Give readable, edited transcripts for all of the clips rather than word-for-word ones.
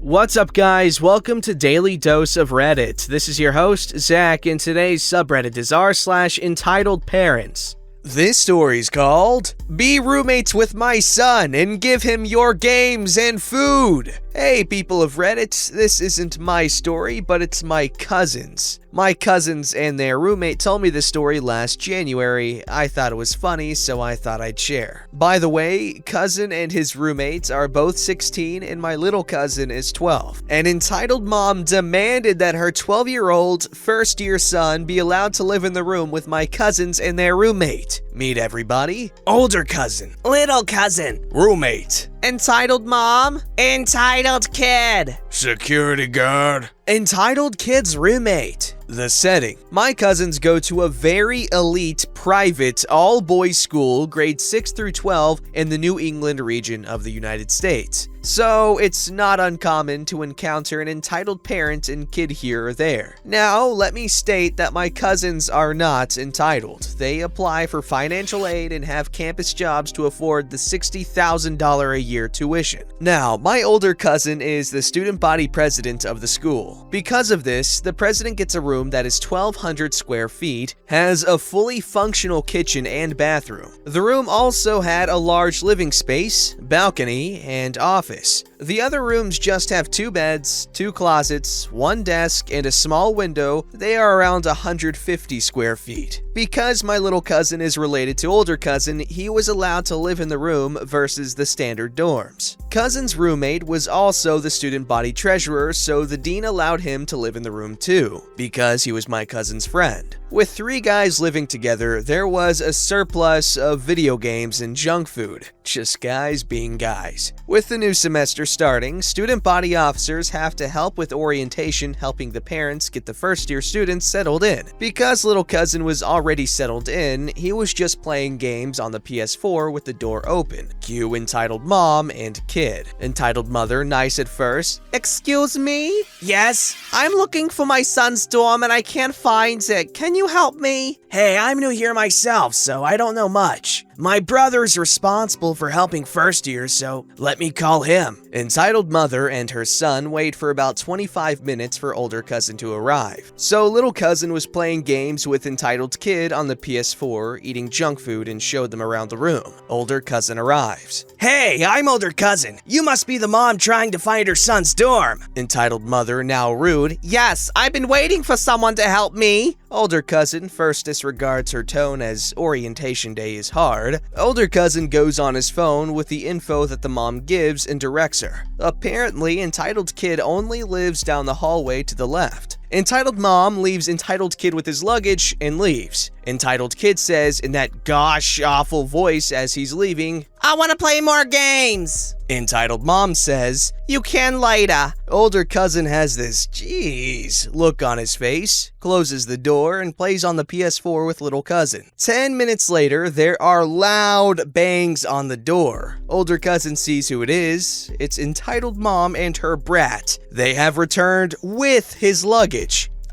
What's up, guys? Welcome to Daily Dose of Reddit. This is your host, Zach, and today's subreddit is r/EntitledParents. This story's called, Be Roommates with My Son and Give Him Your Games and Food. Hey, people of Reddit, this isn't my story, but it's my cousin's. My cousins and their roommate told me this story last January. I thought it was funny, so I thought I'd share. By the way, cousin and his roommates are both 16 and my little cousin is 12. An entitled mom demanded that her 12-year-old first-year son be allowed to live in the room with my cousins and their roommate. Meet everybody. Older cousin. Little cousin. Roommate. Entitled mom. Entitled kid. Security guard. Entitled kid's roommate. The setting. My cousins go to a very elite, private, all-boys school, grades 6 through 12, in the New England region of the United States. So, it's not uncommon to encounter an entitled parent and kid here or there. Now, let me state that my cousins are not entitled. They apply for financial aid and have campus jobs to afford the $60,000 a year tuition. Now, my older cousin is the student body president of the school. Because of this, the president gets a room that is 1,200 square feet, has a fully functional kitchen and bathroom. The room also had a large living space, balcony, and office. The other rooms just have 2 beds, 2 closets, 1 desk, and a small window. They are around 150 square feet. Because my little cousin is related to older cousin, he was allowed to live in the room versus the standard dorms. Cousin's roommate was also the student body treasurer, so the dean allowed him to live in the room too, because he was my cousin's friend. With 3 guys living together, there was a surplus of video games and junk food. Just guys being guys. With the new semester starting, student body officers have to help with orientation, helping the parents get the first-year students settled in. Because little cousin was already settled in, he was just playing games on the PS4 with the door open. Cue entitled mom and kid. Entitled mother, nice at first. Excuse me? Yes? I'm looking for my son's dorm and I can't find it. Can you help me? Hey, I'm new here myself, so I don't know much. My brother's responsible for helping first years, so let me call him. Entitled mother and her son wait for about 25 minutes for older cousin to arrive. So little cousin was playing games with entitled kid on the PS4, eating junk food, and showed them around the room. Older cousin arrives. Hey, I'm older cousin. You must be the mom trying to find her son's dorm. Entitled mother, now rude. Yes, I've been waiting for someone to help me. Older cousin first disregards her tone as orientation day is hard. Older cousin goes on his phone with the info that the mom gives and directs her. Apparently, entitled kid only lives down the hallway to the left. Entitled mom leaves entitled kid with his luggage and leaves. Entitled kid says in that gosh awful voice as he's leaving, I want to play more games. Entitled mom says, you can later. Older cousin has this geez look on his face, closes the door, and plays on the PS4 with little cousin. 10 minutes later, there are loud bangs on the door. Older cousin sees who it is. It's entitled mom and her brat. They have returned with his luggage.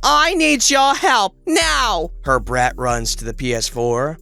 I need your help now. Her brat runs to the PS4.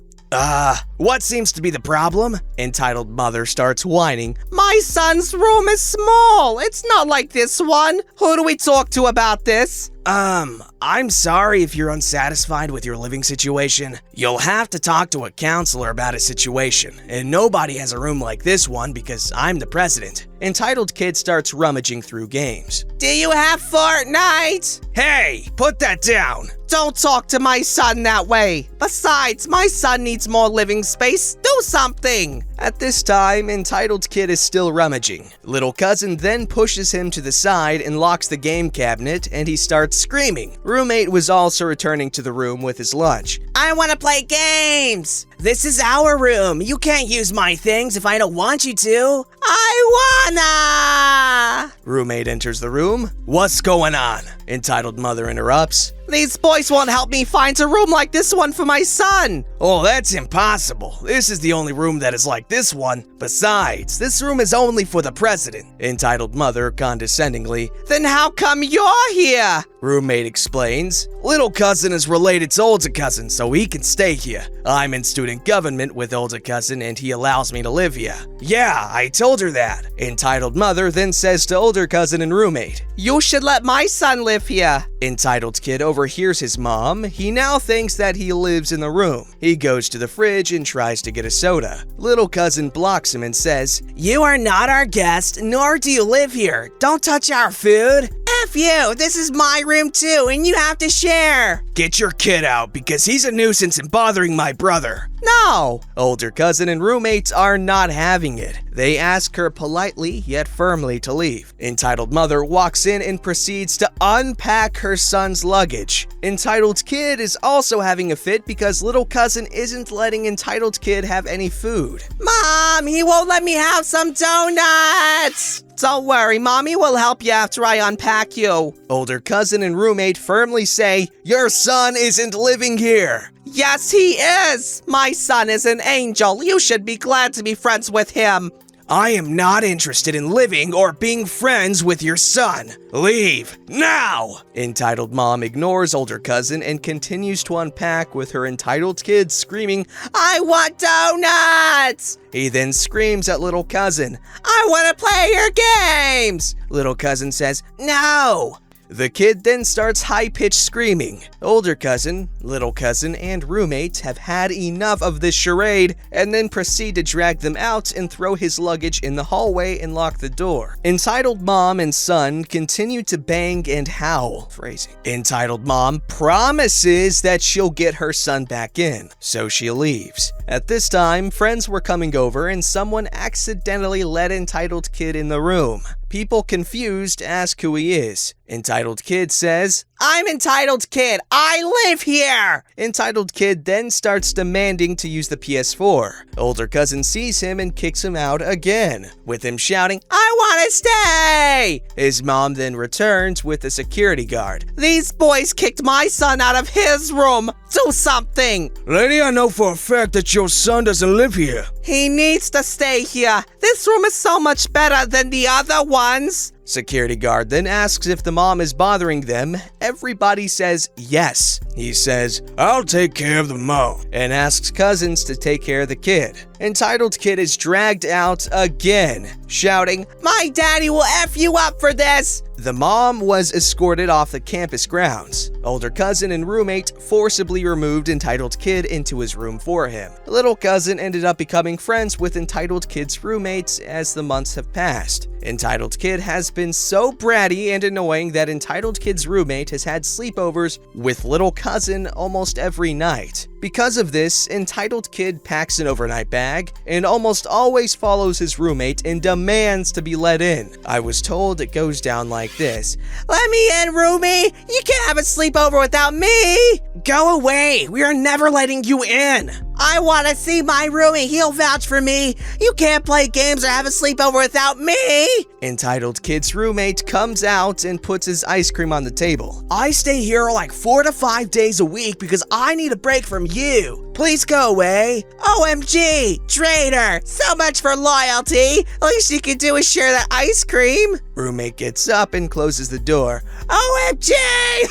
What seems to be the problem? Entitled mother starts whining. My son's room is small. It's not like this one. Who do we talk to about this? I'm sorry if you're unsatisfied with your living situation. You'll have to talk to a counselor about a situation, and nobody has a room like this one because I'm the president. Entitled kid starts rummaging through games. Do you have Fortnite? Hey, put that down. Don't talk to my son that way. Besides, my son needs more living space. Do something. At this time, entitled kid is still rummaging. Little cousin then pushes him to the side and locks the game cabinet, and he starts screaming. Roommate was also returning to the room with his lunch. I want to play games. This is our room. You can't use my things if I don't want you to. I wanna. Roommate enters the room. What's going on? Entitled mother interrupts. These boys won't help me find a room like this one for my son. Oh, that's impossible. This is the only room that is like this one. Besides, this room is only for the president. Entitled mother condescendingly. Then how come you're here? Roommate explains. Little cousin is related to older cousin, so he can stay here. I'm in student government with older cousin and he allows me to live here. Yeah, I told her that. Entitled mother then says to older cousin and roommate. You should let my son live here. Entitled kid overhears his mom. He now thinks that he lives in the room. He goes to the fridge and tries to get a soda. Little cousin blocks him and says, You are not our guest, nor do you live here. Don't touch our food. F you, this is my room too, and you have to share. Get your kid out because he's a nuisance and bothering my brother. No. Older cousin and roommates are not having it. They ask her politely yet firmly to leave. Entitled mother walks in and proceeds to unpack her son's luggage. Entitled kid is also having a fit because little cousin isn't letting entitled kid have any food. Mom, he won't let me have some donuts. Don't worry, Mommy will help you after I unpack you. Older cousin and roommate firmly say, Your son isn't living here. Yes, he is. My son is an angel. You should be glad to be friends with him. I am not interested in living or being friends with your son. Leave, now! Entitled mom ignores older cousin and continues to unpack with her entitled kid screaming, I want donuts! He then screams at little cousin, I want to play your games! Little cousin says, No! The kid then starts high-pitched screaming. Older cousin, little cousin, and roommate have had enough of this charade and then proceed to drag them out and throw his luggage in the hallway and lock the door. Entitled mom and son continue to bang and howl. Phrasing. Entitled mom promises that she'll get her son back in, so she leaves. At this time, friends were coming over and someone accidentally let entitled kid in the room. People confused ask who he is. Entitled kid says, I'm entitled kid. I live here. Entitled kid then starts demanding to use the PS4. Older cousin sees him and kicks him out again, with him shouting, I want to stay. His mom then returns with a security guard. These boys kicked my son out of his room. Do something. Lady, I know for a fact that your son doesn't live here. He needs to stay here. This room is so much better than the other ones. Security guard then asks if the mom is bothering them. Everybody says yes. He says, I'll take care of the mom, and asks cousins to take care of the kid. Entitled kid is dragged out again, shouting, My daddy will F you up for this. The mom was escorted off the campus grounds. Older cousin and roommate forcibly removed entitled kid into his room for him. Little cousin ended up becoming friends with entitled kid's roommates as the months have passed. Entitled kid has been so bratty and annoying that entitled kid's roommate has had sleepovers with little cousin almost every night. Because of this, entitled kid packs an overnight bag and almost always follows his roommate and demands to be let in. I was told it goes down like this. Let me in, roomie. You can't have a sleepover without me. Go away. We are never letting you in. I want to see my roomie. He'll vouch for me. You can't play games or have a sleepover without me. Entitled kid's roommate comes out and puts his ice cream on the table. I stay here like 4 to 5 days a week because I need a break from you. Please go away. OMG, traitor. So much for loyalty. Least you can do is share that ice cream. Roommate gets up and closes the door. OMG,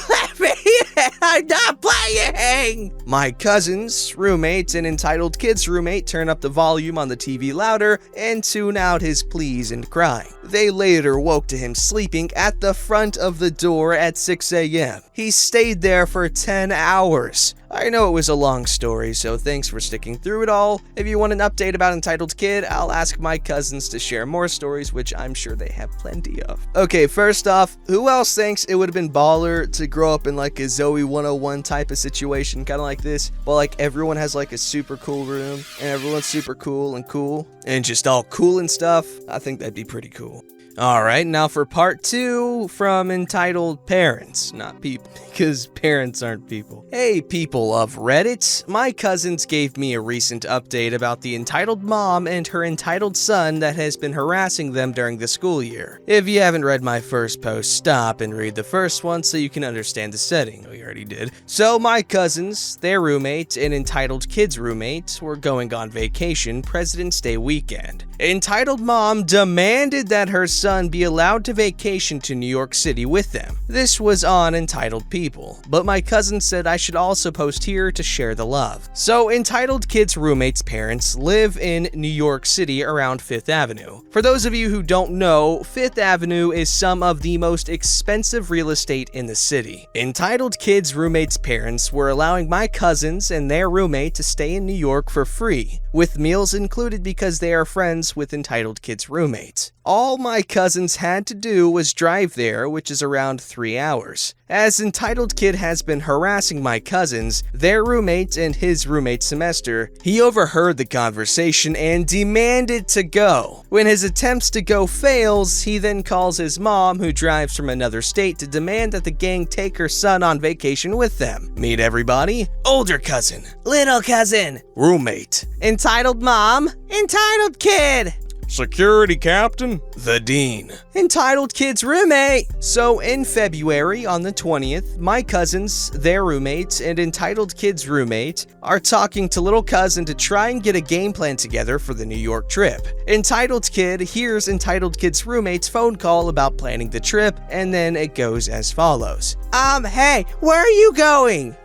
let me in. I'm not playing. My cousins, roommates, and entitled kid's roommate turn up the volume on the TV louder and tune out his pleas and crying. They later woke to him sleeping at the front of the door at 6 a.m. He stayed there for 10 hours. I know it was a long story, so thanks for sticking through it all. If you want an update about Entitled Kid, I'll ask my cousins to share more stories, which I'm sure they have plenty of. Okay, first off, who else thinks it would have been baller to grow up in like a Zoe 101 type of situation, kind of like this, but like everyone has like a super cool room, and everyone's super cool, and just all cool and stuff? I think that'd be pretty cool. Alright, now for part 2 from Entitled Parents, not people, because parents aren't people. Hey people of Reddit, my cousins gave me a recent update about the entitled mom and her entitled son that has been harassing them during the school year. If you haven't read my first post, stop and read the first one so you can understand the setting. Oh, you already did. So my cousins, their roommate, and entitled kid's roommate were going on vacation President's Day weekend. Entitled mom demanded that her son son be allowed to vacation to New York City with them. This was on Entitled People, but my cousin said I should also post here to share the love. So Entitled Kids' roommates' parents live in New York City around 5th Avenue. For those of you who don't know, 5th Avenue is some of the most expensive real estate in the city. Entitled Kids' roommates' parents were allowing my cousins and their roommate to stay in New York for free, with meals included because they are friends with Entitled Kids' roommates. All my cousins had to do was drive there, which is around 3 hours. As Entitled Kid has been harassing my cousins, their roommate and his roommate's semester, he overheard the conversation and demanded to go. When his attempts to go fails, he then calls his mom, who drives from another state, to demand that the gang take her son on vacation with them. Meet everybody: older cousin, Little cousin. roommate, Entitled mom. Entitled kid. security captain, the dean, Entitled Kid's roommate. So in February on the 20th, my cousins, their roommates, and Entitled Kid's roommate are talking to little cousin to try and get a game plan together for the New York trip. Entitled Kid hears Entitled Kid's roommate's phone call about planning the trip, and then it goes as follows. Hey, where are you going?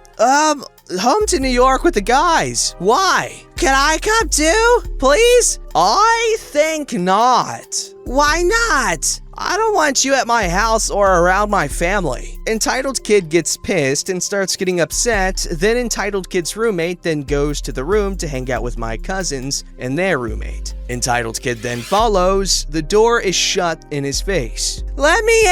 Home to New York with the guys. Why? Can I come too? Please? I think not. Why not? I don't want you at my house or around my family. Entitled Kid gets pissed and starts getting upset. Then Entitled Kid's roommate then goes to the room to hang out with my cousins and their roommate. Entitled Kid then follows. The door is shut in his face. Let me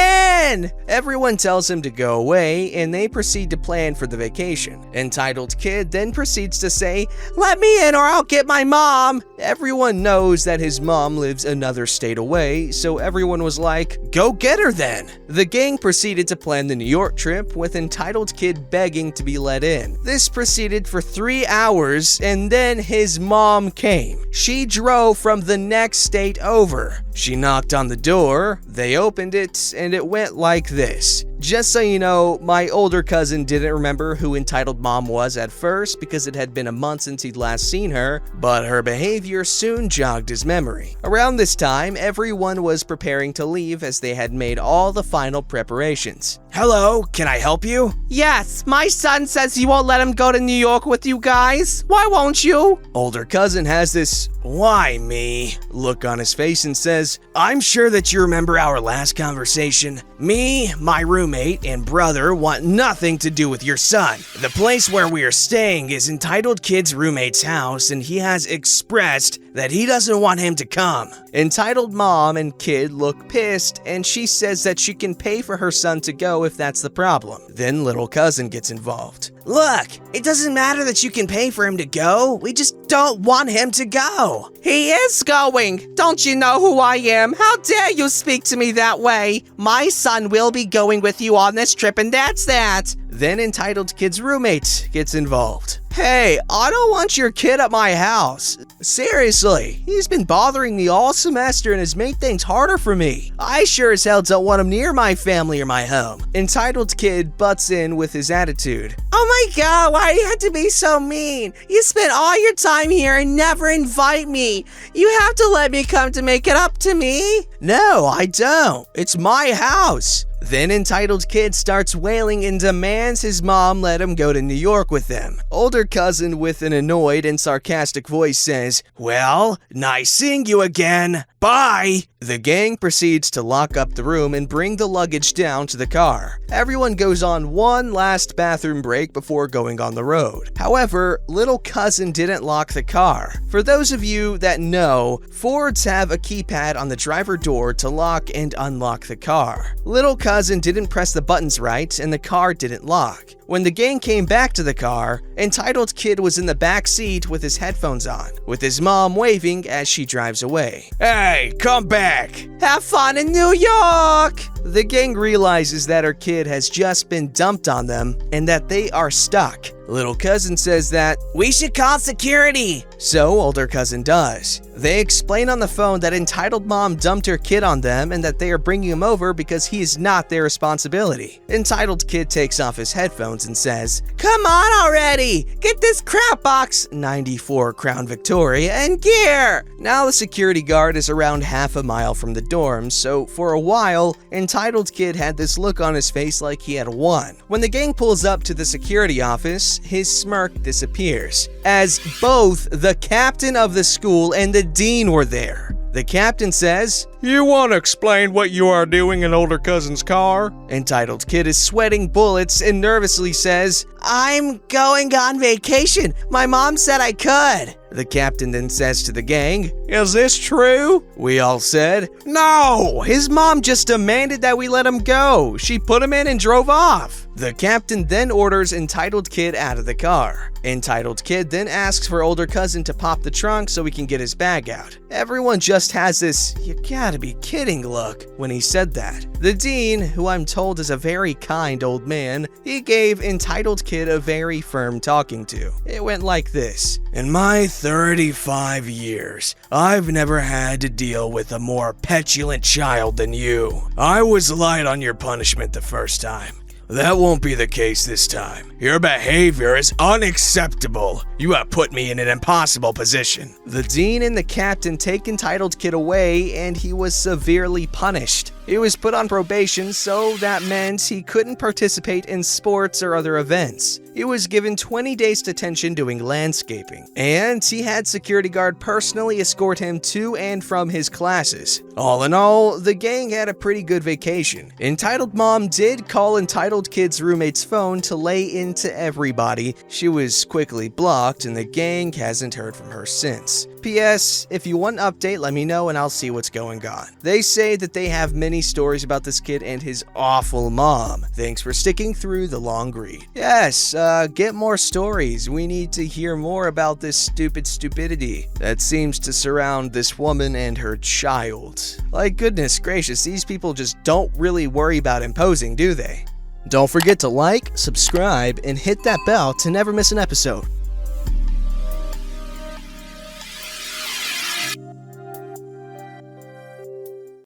in! Everyone tells him to go away, and they proceed to plan for the vacation. Entitled Kid then proceeds to say, Let me in or I'll get my mom! Everyone knows that his mom lives another state away, so everyone was like, go get her then! The gang proceeded to plan the New York trip, with Entitled Kid begging to be let in. This proceeded for 3 hours, and then his mom came. She drove from the next state over. She knocked on the door, they opened it, and it went like this. Just so you know, my older cousin didn't remember who Entitled Mom was at first because it had been a month since he'd last seen her, but her behavior soon jogged his memory. Around this time, everyone was preparing to leave as they had made all the final preparations. Hello, can I help you? Yes, my son says you won't let him go to New York with you guys. Why won't you? Older cousin has this "why me" look on his face and says, I'm sure that you remember our last conversation. Me, my roommate, and brother want nothing to do with your son. The place where we are staying is Entitled Kid's roommate's house, and he has expressed that he doesn't want him to come. Entitled Mom and Kid look pissed, and she says that she can pay for her son to go if that's the problem. Then little cousin gets involved. Look, it doesn't matter that you can pay for him to go. We just don't want him to go. He is going. Don't you know who I am? How dare you speak to me that way? My son will be going with you on this trip, and that's that. Then Entitled Kid's roommate gets involved. Hey, I don't want your kid at my house. Seriously, he's been bothering me all semester and has made things harder for me. I sure as hell don't want him near my family or my home. Entitled Kid butts in with his attitude. Oh my god, why do you have to be so mean? You spend all your time here and never invite me. You have to let me come to make it up to me. No, I don't. It's my house. Then Entitled Kid starts wailing and demands his mom let him go to New York with them. Older cousin with an annoyed and sarcastic voice says, well, nice seeing you again. Bye! The gang proceeds to lock up the room and bring the luggage down to the car. Everyone goes on one last bathroom break before going on the road. However, little cousin didn't lock the car. For those of you that know, Fords have a keypad on the driver door to lock and unlock the car. Little cousin didn't press the buttons right and the car didn't lock. When the gang came back to the car, Entitled Kid was in the back seat with his headphones on, with his mom waving as she drives away. Hey, come back! Have fun in New York! The gang realizes that her kid has just been dumped on them and that they are stuck. Little cousin says that We should call security. so older cousin does. They explain on the phone that entitled mom dumped her kid on them and that they are bringing him over because he is not their responsibility. Entitled kid takes off his headphones and says, Come on already. Get this crap box. 94 Crown Victoria and gear! Now the security guard is around half a mile from the dorm, so for a while, entitled kid had this look on his face like he had won. When the gang pulls up to the security office, his smirk disappears, as both the captain of the school and the dean were there. The captain says, You want to explain what you are doing in older cousin's car? entitled kid is sweating bullets and nervously says, I'm going on vacation. My mom said I could. The captain then says to the gang, Is this true? we all said, No! His mom just demanded that we let him go. She put him in and drove off. The captain then orders entitled kid out of the car. Entitled kid then asks for older cousin to pop the trunk so he can get his bag out. Everyone just has this "you gotta be kidding" look when he said that. The dean, who I'm told is a very kind old man, he gave entitled kid a very firm talking to. It went like this: In my 35 years, I've never had to deal with a more petulant child than you. I was light on your punishment the first time. That won't be the case this time. Your behavior is unacceptable. You have put me in an impossible position. The dean and the captain take entitled kid away and he was severely punished. He was put on probation, so that meant he couldn't participate in sports or other events. He was given 20 days detention doing landscaping, and he had security guard personally escort him to and from his classes. All in all, the gang had a pretty good vacation. Entitled mom did call entitled kid's roommate's phone to lay into everybody. She was quickly blocked, and the gang hasn't heard from her since. P.S. If you want an update, let me know and I'll see what's going on. They say that they have many stories about this kid and his awful mom. Thanks for sticking through the long read. Yes, get more stories. We need to hear more about this stupidity that seems to surround this woman and her child. Like, goodness gracious, these people just don't really worry about imposing, do they? Don't forget to like, subscribe, and hit that bell to never miss an episode.